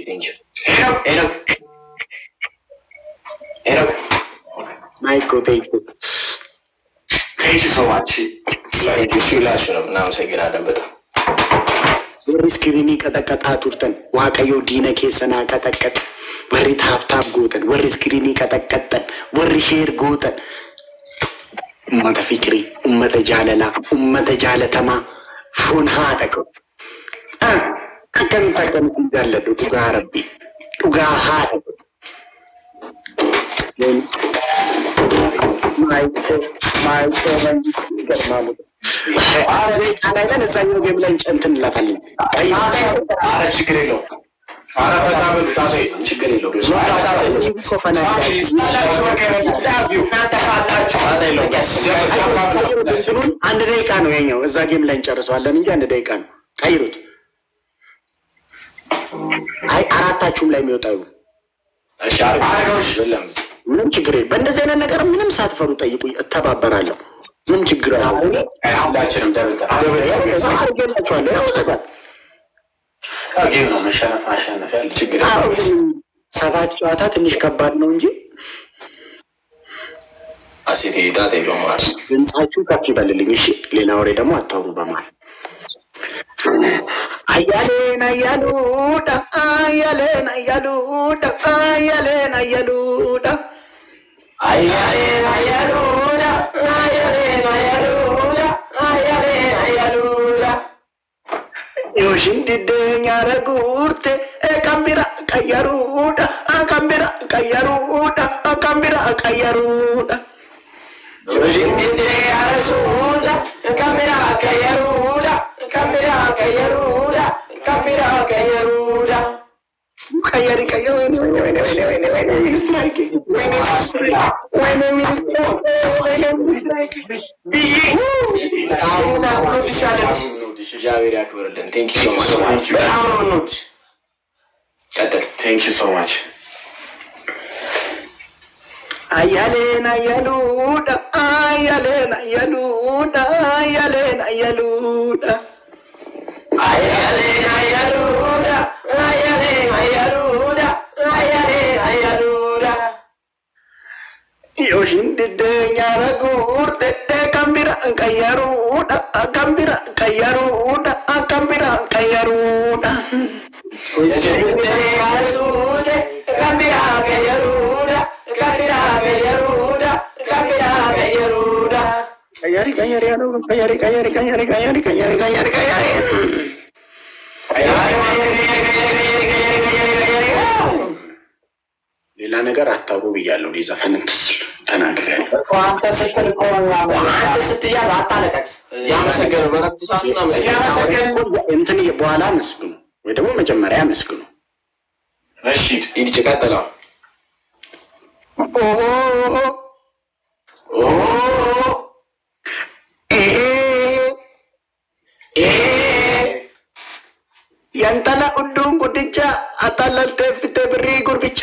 thank you Enoch Michael thank you so much thank you ላሽ ነው እና መሰግናለን በጣም warri iskiriinii qaxaqaxaa turtan waaqayyoo diina keessanaa qaxaqaxa warri taaptaap gootan warri iskiriinii qaxaqaxan warri sheer gootan ummata fikirii ummata jaalalaa ummata jaalatamaa foon haadha qabu akkamitti jaalladhu dhugaa rabbii dhugaa haadha qabu አረ ካናይለን እዛኛው ጌም ላይ እንጨንትን እንላታለን። አረ ችግር የለውም። አረ በጣም ታሰ ችግር የለውም። አንድ ደቂቃ ነው የኛው። እዛ ጌም ላይ እንጨርሰዋለን እንጂ አንድ ደቂቃ ነው። ቀይሩት። አይ አራታችሁም ላይ የሚወጣው እሺ አርጋሽ ለምዝ ምንም ችግር የለም። በእንደዚህ አይነት ነገር ምንም ሳትፈሩ ጠይቁኝ፣ እተባበራለሁ። ምን ችግር አለ? ሁላችንም አርገላችኋለሁ። ያው ተባል ጌም ነው መሸነፍ ማሸነፍ ያለ ችግር ሰባት ጨዋታ ትንሽ ከባድ ነው እንጂ አሴቴ ጣጣ ይበማል። ድምጻችሁ ከፍ ይበልልኝ እሺ። ሌላ ወሬ ደግሞ አታውሩ በማል አያሌን አያሉዳ አያሌን አያሉዳ አያሌን አያሉዳ አያሌን አያሉዳ አያሌን አያሉዳ አያሌን አያሉዳ ዮሽንዲደኛ ረጉርቴ ካምቢራ ቀየሩዳ ካምቢራ ቀየሩዳ ካምቢራ ቀየሩዳ ዮሽንዲደኛ ረሱዛ ካምቢራ ቀየሩዳ ካምቢራ ቀየሩዳ ካምቢራ ቀየሩዳ ቀየሪ ቀየሩ ወይኔ ሚኒስትራይክ ወይኔ ሚኒስትራይክ ቢይ አሁን ፕሮዲሻለሽ እግዚአብሔር ያክብርልን። ቴንክ ዩ ሶ ማች በጣም ነው ነው ቀጥል። ቴንክ ዩ ሶ ማች አያሌን አያሉዳ አያሌን አያሉዳ አያሌን አያሉዳ አያሌን አያሉዳ አያሌን አያሉዳ አያሌን አያሉዳ ዮሽንዲደኛ ረጉርቴ ካምቢራ ቀየሩዳ ካምቢራ ቀየሩዳ ካምቢራ ቀየሩዳ ዮሽንዲደኛ ረሱቴ ካምቢራ ቀየሩዳ ካምቢራ ቀየሩዳ ካምቢራ ቀየሩዳ ቀየሪ ቀየሪ ያለው ቀየሪ ቀየሪ ቀየሪ ቀየሪ ቀየሪ ቀየሪ ቀየሪ ሌላ ነገር አታውሩ ብያለሁ። ዘፈን እንትስል ተናግሬያለሁ እኮ አንተ ስትል እኮ አንተ ስትያዝ አታለቀስ። ያመሰገነው በረፍት ሰዓቱን ያመሰገነው እንትን በኋላ አመስግኑ ወይ ደግሞ መጀመሪያ አመስግኑ። እሺ ሂድ ቀጥላ ኦ ኦ የንጠላ ሁሉን ጉድቻ አታላልተ ፍቴ ብሪ ጉርብቻ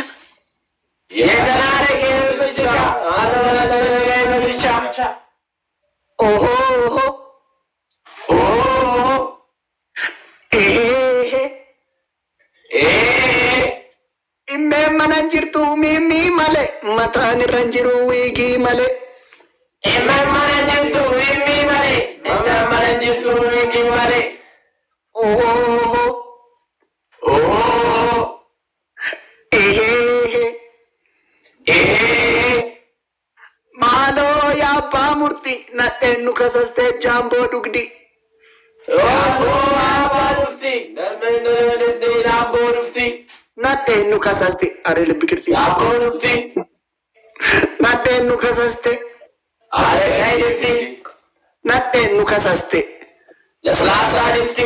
የተናረገ ብቻ አታላልተ ብቻ ኦሆ ኦ ኢሜ መናንጅርቱ ሚሚ ማለ መታን ረንጅሩ ዊጊ ማለ ኢሜ መናንጅርቱ ሚሚ ማለ መታን ረንጅርቱ ዊጊ ማለ ኦሆ ማሎ ያባ ሙርቲ ነጤኑ ከሰስቴ ጃምቦ ዱግዲ ጃምቦ ዱፍቲ ነጤኑ ከሰስቴ አሬ ልብ ቅርጽ ጃምቦ ዱፍቲ ነጤኑ ከሰስቴ አሬ ጋይ ዱፍቲ ነጤኑ ከሰስቴ ለስላሳ ዱፍቲ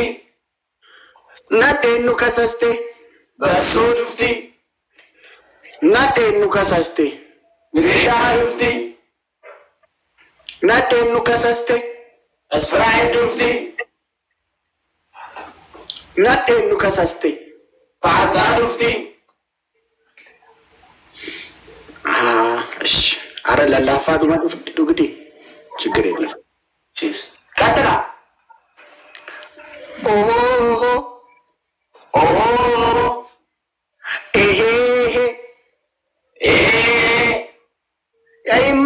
ነጤኑ ከሰስቴ በሱ ዱፍቲ ነጤኑ ከሰስቴ ግሪዳ ዱፍቲ ነጤኑ ከሰስቴ ስፕራይት ዱፍቲ ነጤኑ ከሰስቴ ፋታ ዱፍቲ እሺ አረ ለላፋ ዱግዲ ችግር የለም። ቀጥላ ኦሆ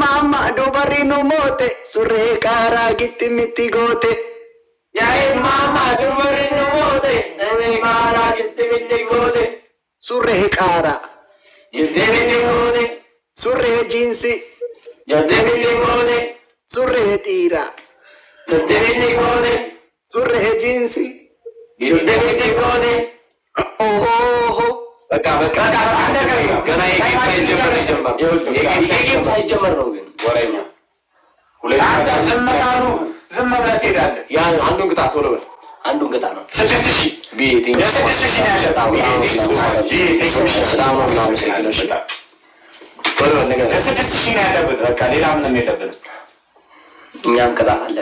Mama dubarino mote surre kara gitti mitti gote. Yai mama dubarino mote surre kara gitti mitti gote. Surre kara gitti mitti gote. Surre jeansi gitti mitti gote. Surre tira gitti mitti gote. Surre jeansi gitti mitti gote. Oh በቃ አንተ ገና የጌም ሳይጀመር ነው ግን ወሬኛ አንተ ዝም ብለህ ትሄዳለህ። ያ አንዱን ቅጣት ቶሎ በል። አንዱን ቅጣት ነው 6000 ቤቲንግ 6000 ነው ያሸጣው። ሰላም ነው እናመሰግናለን። እሺ ቶሎ በል ነገር 6000 ነው ያለብን። በቃ ሌላ ምንም የለብንም። እኛም ቅጣት አለ።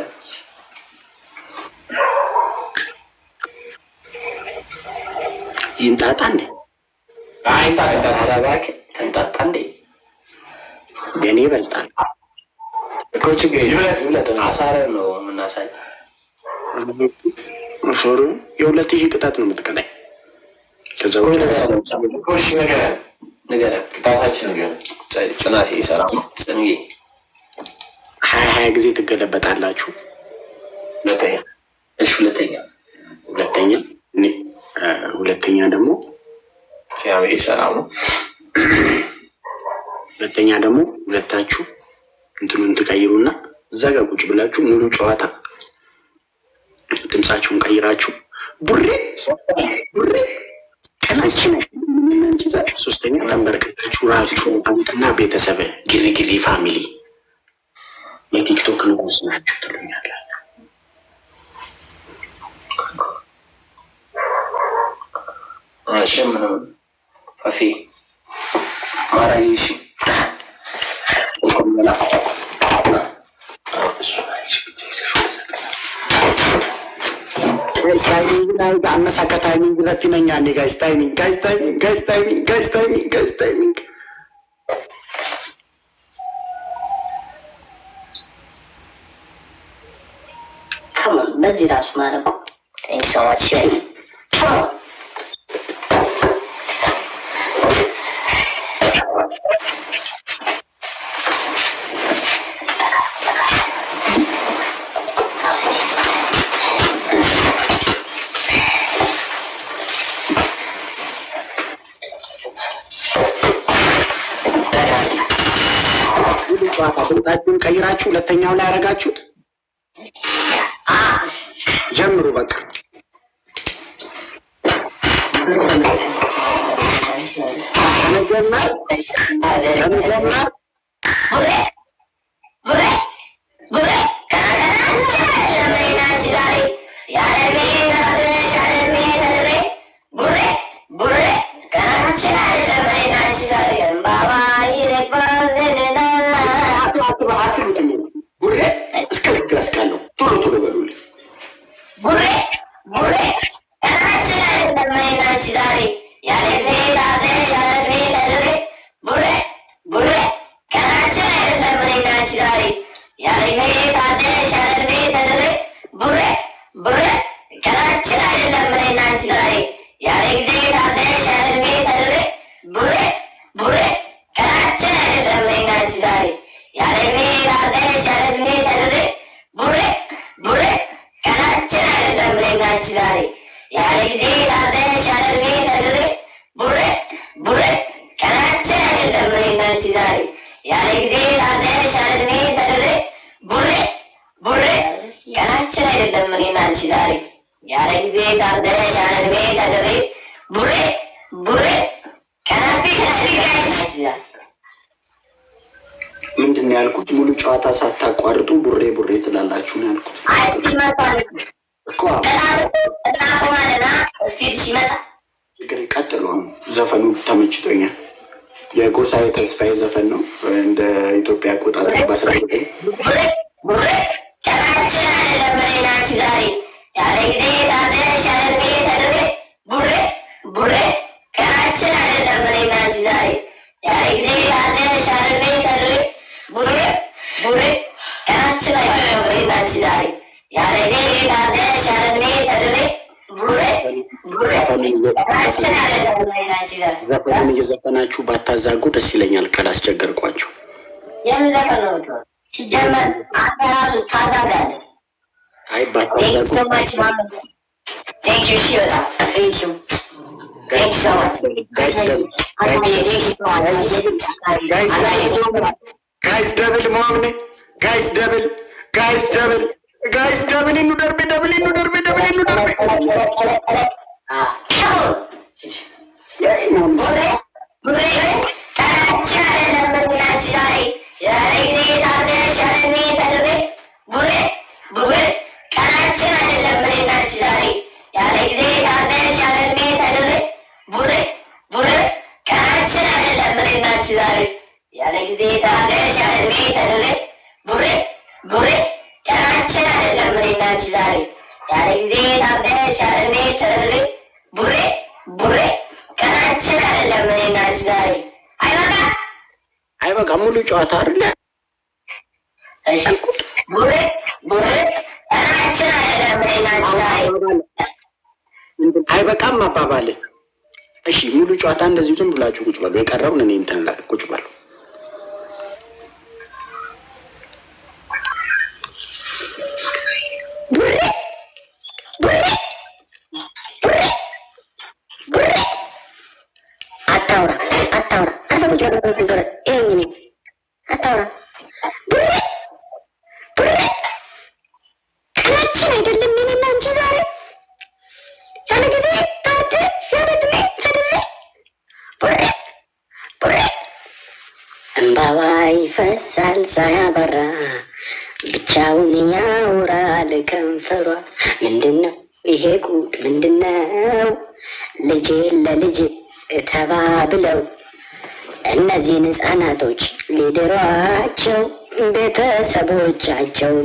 ይንጣጣ እንዴ አይንጣጣ አራባክ ተንጣጣ እንዴ የኔ ይበልጣል እኮ ችግር ይብለት አሳረን ነው የምናሳይ። ሶሪ የ2000 ቅጣት ነው የምትቀጣኝ። ከዛ ኮሽ ነገር ቅጣታችን ነገር ጽናት ይሰራል። ጽንዬ 20 ጊዜ ትገለበጣላችሁ። ሁለተኛ ደግሞ ሲያሜ ይሰራል ነው። ሁለተኛ ደግሞ ሁለታችሁ እንትኑን ትቀይሩና እዛ ጋር ቁጭ ብላችሁ ሙሉ ጨዋታ ድምጻችሁን ቀይራችሁ ቡሬ ቀናችን ሶስተኛ ተንበርክካችሁ ራችሁ አንተና ቤተሰብ ግሪግሪ ፋሚሊ የቲክቶክ ንጉስ ናችሁ ትሉኛላችሁ። ምንም ፋፊ ማራይሽ አነሳ ከታይሚንግ ሁለት ይነኛል። ጋይስ ታይሚንግ በዚህ ራሱ ማረቁ ቴንክስ ሶ ማች ድምጻችሁን ቀይራችሁ ሁለተኛው ላይ ያደረጋችሁት ጀምሩ። በቃ ምንድን ነው ያልኩት? ሙሉ ጨዋታ ሳታቋርጡ ቡሬ ቡሬ ትላላችሁ ነው ያልኩት እኮ። ቀጥሎ ዘፈኑ ተመችቶኛል። የጎሳዬ ተስፋዬ ዘፈን ነው። እንደ ኢትዮጵያ አቆጣጠር በ19 ዘፈኑን እየዘፈናችሁ ባታዛጉ ደስ ይለኛል ካላስቸገርኳችሁ። የምን ዘፈን ነው ሲጀመር? አንተ ራሱ ታዛጋለህ። አይ ባታዛጉ ጋይስ ደብል ሞምኔ ጋይስ ደብል ኢኑ ደርቤ ቡሬ ቀናችን አይደለም እኔና አንቺ ዛሬ በቃ ሙሉ ጨዋታ አይደለ? እሺ ቡሬ እራችን አይደለም አይ በቃም አባባል። እሺ ሙሉ ጨዋታ እንደዚህ ዝም ብላችሁ ቁጭ በሉ። የቀረውን እኔ እንትን ላይ ቁጭ በሉ። አታውራ አርፈ ቁጭ በሉ። ዞረ ይሄኝ አታውራ ቀናችን አይደለም የኔና እንጂ ዛሬ ያለ ጊዜ ታርድ ያለ ድሜ ተድሬ ቡሬ እንባዋ ይፈሳል ሳያበራ ብቻውን ያውራል ከንፈሯ። ምንድነው ይሄ ጉድ ምንድነው? ልጄ ለልጅ ተባብለው እነዚህን ህፃናቶች ሊድሯቸው ቤተሰቦቻቸው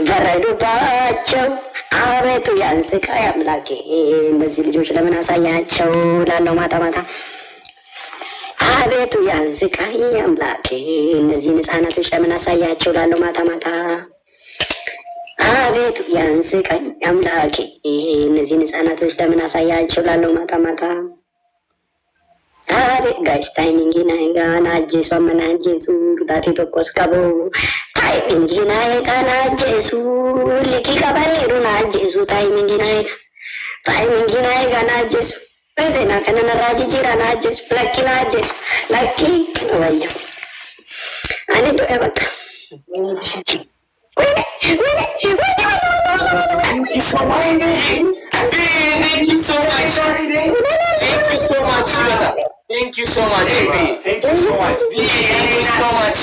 ፈረዱባቸው። አቤቱ ያን ስቃይ አምላኬ እነዚህ ልጆች ለምን አሳያቸው ላለው ማታ ማታ። አቤቱ ያን ስቃይ አምላኬ እነዚህን ህፃናቶች ለምን አሳያቸው ላለው ማታ ማታ። አቤቱ ያን ስቃይ አምላኬ እነዚህን ህፃናቶች ለምን አሳያቸው ላለው ማታ ማታ። አቤት ጋይስ ታይሚንጊና ጋና ጄሱ አመና ጄሱ ግዳቴ ቶኮስ ቀቦ ታይሚንጊና ጋና ጄሱ ሊቂ ቀበሌሩና ጄሱ ታይሚንጊና ጋና ጄሱ ዜና ከነነ ራጂ ጂራና ጄሱ ለኪና ጄሱ ለኪ ወዮ አኔ ዶ በቃ Thank you so much, B. Thank you so much, B. Thank you so much.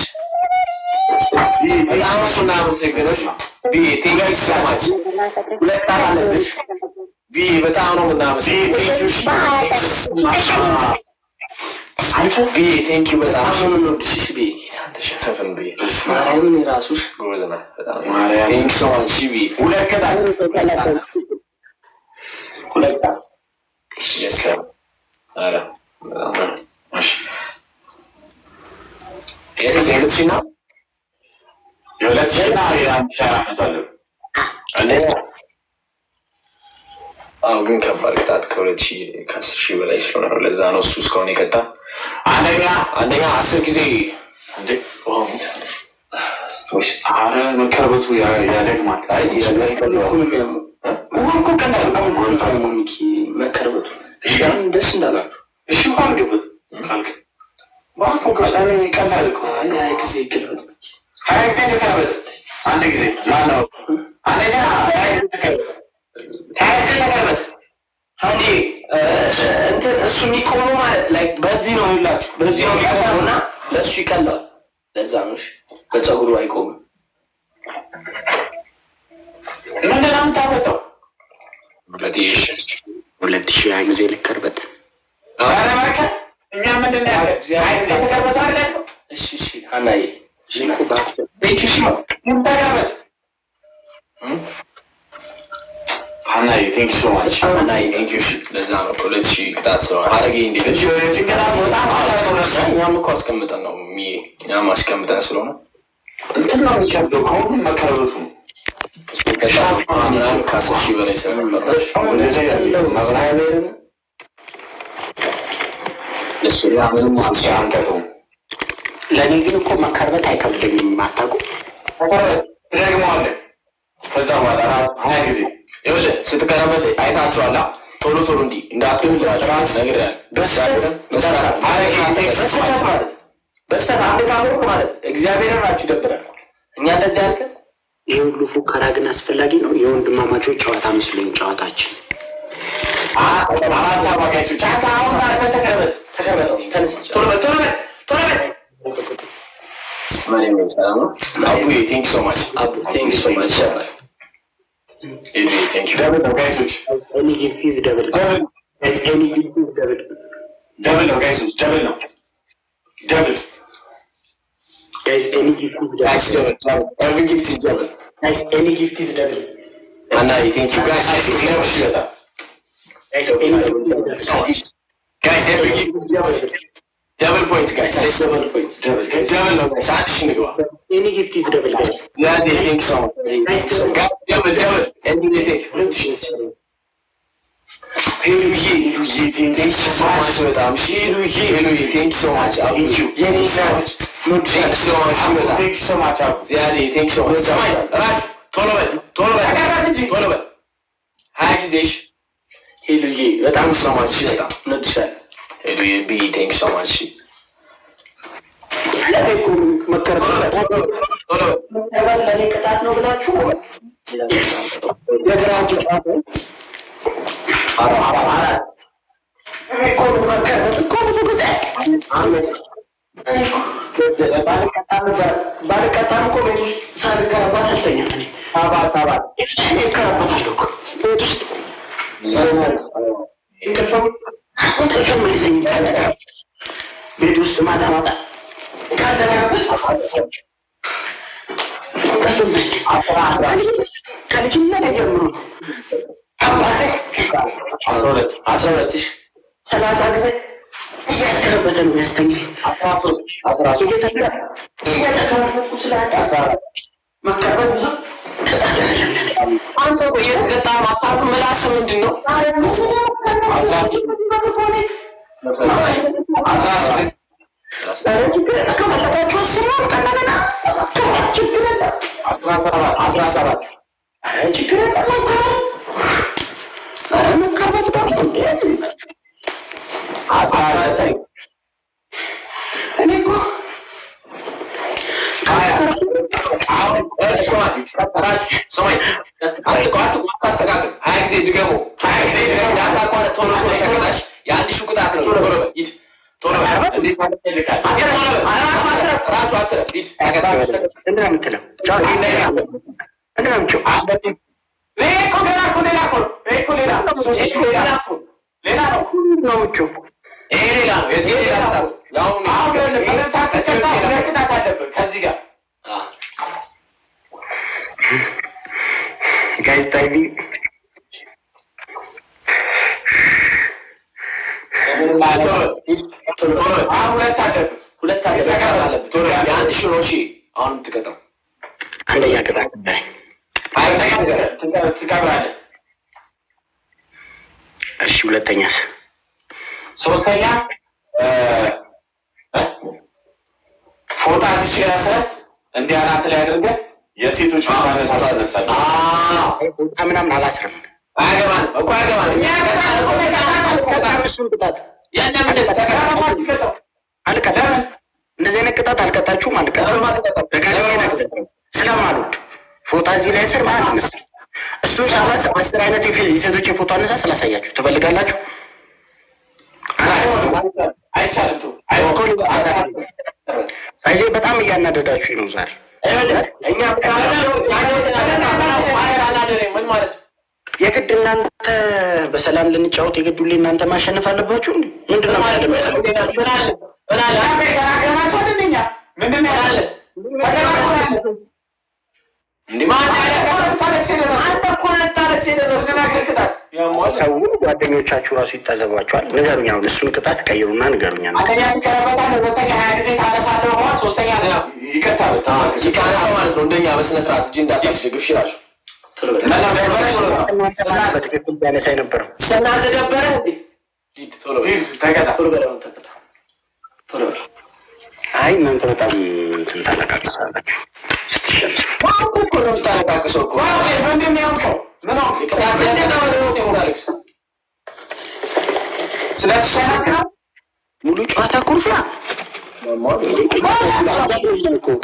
በጣም እናመሰግናለሁ B. Thank you so much. ሁለት አላለብሽ B. በጣም ነው እናመሰግናለሁ B. Thank you በጣም ነው የምንወድሽ B. ተሸነፈን B. ማርያምን ራሱሽ ጎበዝ ነህ በጣም ማርያም Thank you so much B. ሁለት Yes sir. አረ እሺ የሁለት ሺህ ነው የሁለት ሺህ ነው የአንድ ሺህ አራት መቶ አለ አንደኛ ግን ከባድ ቅጣት ከሁለት ሺህ ከአስር ሺህ በላይ ስለሆነ ነው። ለዛ ነው እሱ እስካሁን የቀጣ አንደኛ 10 ጊዜ እንዴ ወይስ አረ መከረበቱ ያደግማል። አይ እኮ ቀላል ነው መከረበቱ። እሺ ደስ እንዳላችሁ እሺ እንኳን ገበት ካልክ ባንኩ ቀላል ቀላል እኮ አይ ጊዜ ይቀርበት አይ ጊዜ ተከበት አንድ ጊዜ ማነው አንደኛ አይ ጊዜ ተከበት አንዴ እንትን እሱ የሚቆመው ማለት ላይ በዚህ ነው ይላችሁ በዚህ ነው የሚቆመውና ለሱ ይቀላል። ለዛ ነው እሺ ከፀጉሩ አይቆምም። ምንድን ነው የምታመጣው? ሁለት ሺህ ጊዜ ልከርበት አረ ማከ እኛ ምንድነው ያለው አይ ጊዜ ተከበት አይደል? እሺ እሺ አናይ እሺ ባስ እሺ ምን ተከበት አናይ ቴንክ ዩ ሶ ማች አናይ ቴንክ ዩ ለዛ ነው 2000 ቅጣት ሰው አረገ እንዴ እሺ ጭንቅላት በጣም አላሰረሰ እኛም እኮ አስቀምጠን ነው እኛም አስቀምጠን ስለሆነ እንትን ነው የሚከብደው ከሁሉም መከረበቱ ከሻፍ ምናምን ከ10 ሺህ በላይ ስለነበረሽ ወደዚህ ያለው ማብራሪያ ለሱ ያምን ማስያንከቱ ለኔ ግን እኮ መከርበት አይከብደኝም። ማታቁ ደግሞ አለ ከዛ በኋላ አይ ጊዜ ይኸውልህ ስትቀረበት አይታችኋላ ቶሎ ቶሎ እንዲህ እንዳትሉላችሁ ነገር ያለ በስተት ማለት በስተት አንድ ካምሩክ ማለት እግዚአብሔርን ራችሁ ይደብራል። እኛ እንደዚህ አልከን ይሄ ሁሉ ፉከራ ግን አስፈላጊ ነው። የወንድማማቾች ጨዋታ መስሎኝ ጨዋታችን አራት አባጋይሱ ቻታ አሁን ማለት ተከረበት ቶሎ በል ስማሪ ነው ሰላም ነው አቡ ቴንክ ሶ ማች አቡ ቴንክ ሶ ማች ቴንክ ዩ ደብል ነው ጋይሶች እኔ ጊፍቲዝ ደብል ደብል ነው ጋይሶች ደብል ነው ደብል ጋይስ ኤኒ ጊፍቲዝ ደብል ኤቭሪ ጊፍት ኢዝ ደብል ጋይስ ኤኒ ጊፍቲዝ ደብል እና ቴንክ ዩ ጋይስ አይ ሲ ነው ሽታ ጋይስ ኤኒ ጊፍቲዝ ደብል ጋይስ ኤቭሪ ጊፍት ኢዝ ደብል ደብል ፖይንት ጋይስ ደብል ፖይንት ደብል ነው ጋይስ አንድ ሺህ ንግባ ኤኒ ጊፍት ኢዝ ደብል ጋይስ ዚያዴ ቴንክ ሶ ደብል ኤኒ ቴክ 2000 ሄሉዬ ቴንክ ዩ ሶ ማች በጣም ሄሉዬ ቴንክ ዩ ሶ ማች የኔ ናት ቴንክ ዩ ሶ ማች ቴንክ ዩ ሶ ማች ዚያዴ ቴንክ ዩ ሶ ማች ሰማይ ራጅ ቶሎ በል ቶሎ በል 20 ጊዜሽ ሄሉዬ በጣም ሶ ማች በጣም እንወድሻለን ሄሉዬ ቢ ቴንክ ዩ ሶ ማች ለኔ ቅጣት ነው ብላችሁ የግራችሁ ጫፍ ባልቀጣም እኮ ቤት ውስጥ ሳልከረባት አልተኛም። እኔ እከረባታለሁ እኮ ቤት ውስጥ እንቅልፍም አይዘኝም። ቤት ውስጥ ማታ ማታ ካልተከረበት እንቅልፍም አይዘኝም። ከልጅነት ጀምሮ አባቴ 12 30 ጊዜ እያስከረበተ ነው የሚያስተኛኝ። 13 እየተከረበትኩ ስላለ 14 መከረበት ብዙ አንተ ቆይ የተቀጣ ማታፍ ምላስ ምንድን ነው? Guys, diving. እሺ ሁለተኛስ ሶስተኛ ፎቶ እዚህ ያሰረ እንዴ አናት ላይ አድርገህ የሴቶች ፎቶ አነሳለህ ምናምን አላስርም አያገባንም እኮ አያገባንም እኛ እሱን ቅጣት ያንንም እንደዚህ ተቀጣጣው አልቀጣም እንደዚህ አይነት ቅጣት አልቀጣችሁም አልቀጣም ስለማሉት ፎቶ እዚህ ላይ ስር ማለት ነው እሱ ሳባስ 10 አይነት የሴቶች ፎቶ አነሳ ስላሳያችሁ ትፈልጋላችሁ አይቻልም አይዜ በጣም እያናደዳችሁ ነው ዛሬ እኛ ምን ማለት የግድ እናንተ በሰላም ልንጫወት የግድ ሁሌ እናንተ ማሸነፍ አለባችሁ ምንድነው ማለት ጓደኞቻችሁ ራሱ ይታዘቧቸዋል። ንገሩኝ፣ አሁን እሱን ቅጣት ቀይሩና ንገሩኛ። ማለት ነው እንደኛ በስነ ስርዓት እጅ እንዳታስደግፍ ይችላል። በትክክል ያነሳ የነበረው ስናዘገበረ አይ እናንተ በጣም እንትን ታለቃቅሳላችሁ ታለቃቅሰው እኮ ሙሉ ጨዋታ ኩርፊያ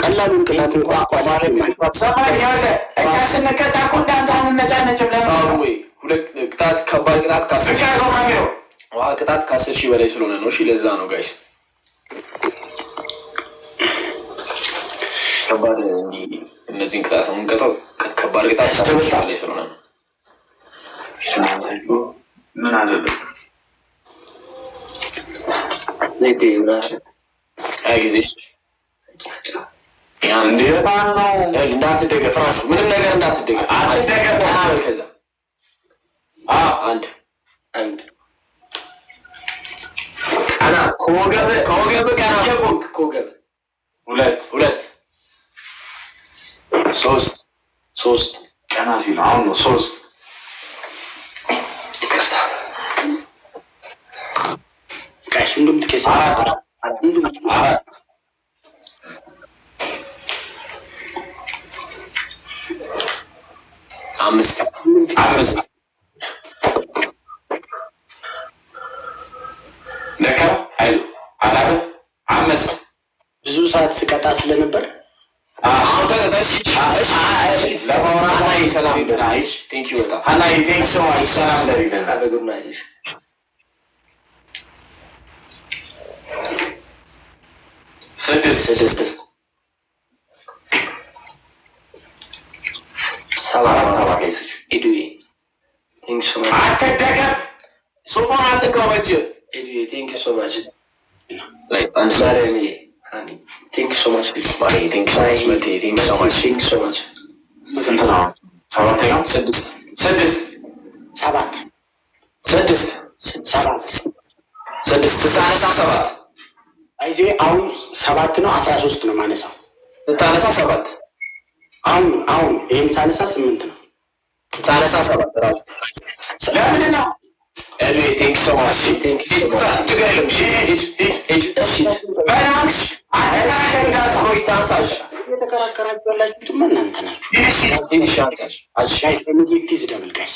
ቀላሉን ቅጣት ቅጣት ከባድ ቅጣት ከ10 ሺህ በላይ ስለሆነ ነው። እሺ ለዛ ነው ጋይስ ከባድ እንዲህ እነዚህን ቅጣት የምንቀጣው ከባድ ቅጣት ከ10 ሺህ በላይ ስለሆነ ነው። ምን አይደለም ጊዜሽ እንዳትደገፍ ራሱ ምንም ነገር እንዳትደገፍ ከዛ አንድ ቀና ከወገብ ቀና ከወገብ ሁለት ሶስት ቀና ሲል አሁን ነው 3 ይቅርታ ጋሽ እንደምትከሳ 5 ለካ አይሉ አላበ 5 ብዙ ሰዓት ስቀጣ ስለነበር አሁን ተቀጣሽ ለማውራት ላይ ሰላም ደናይሽ ቴንክ ዩ በጣም ሃናይ ቴንክ ሶ ማች ሰላም ደሪደና በጉድናይሽ ስድስት ሰባት ኤዱዬ ቴንክ ሶ ማች አትደገፍ ሶፋን አትቀመጭ ኤዱዬ ቴንክ ሶ ማች ላይ አንሳረሚ ሃኒ ቴንክ ሶ ማች ማሪ ቴንክ ሶ ማች መቴ ቴንክ ሶ ማች ስንት ነው? 7 ነው? 6 አይዜ አሁን 7 ነው 13 ነው ማነሳው ስታነሳ 7 አሁን ይሄን ሳነሳ 8 ነው ስታነሳ 7 ራስ ለምንድን ነው ኤዱዬ ቴንክ ሶ ማች ቴንክ ዩ ሶ ማች ትገለም እሺ ባላንስ አተካከራስ ሆይ ታንሳሽ የተከራከራችሁ ያላችሁት እናንተ ናችሁ እሺ ሻንሳሽ ጋይስ ኤኒጊፍቲስ ደብል ጋይስ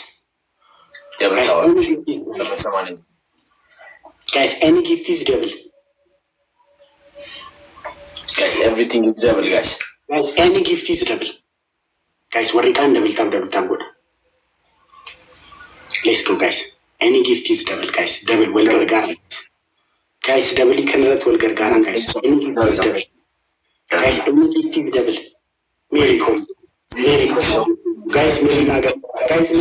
ጋይስ ኤኒጊፍቲስ ደብል guys everything is double guys any gift is double guys warrikan double tab let's go guys any gift is double guys double welgar gar guys double ikanrat welgar garan guys any gift is double guys any gift is double miracle guys miracle thank you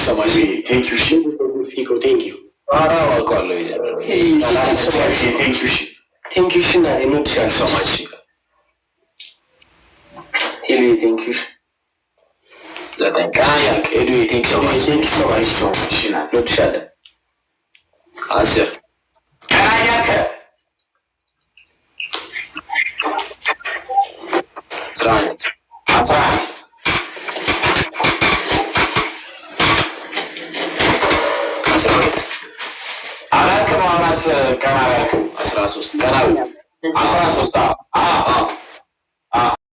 so much thank you thank you thank you Shina not so much Hello thank you Kayak Edu thank you so much Shina not shada Asir Kayak Sran Asran Asran አላከማራስ ከማራ 13 ከናው 13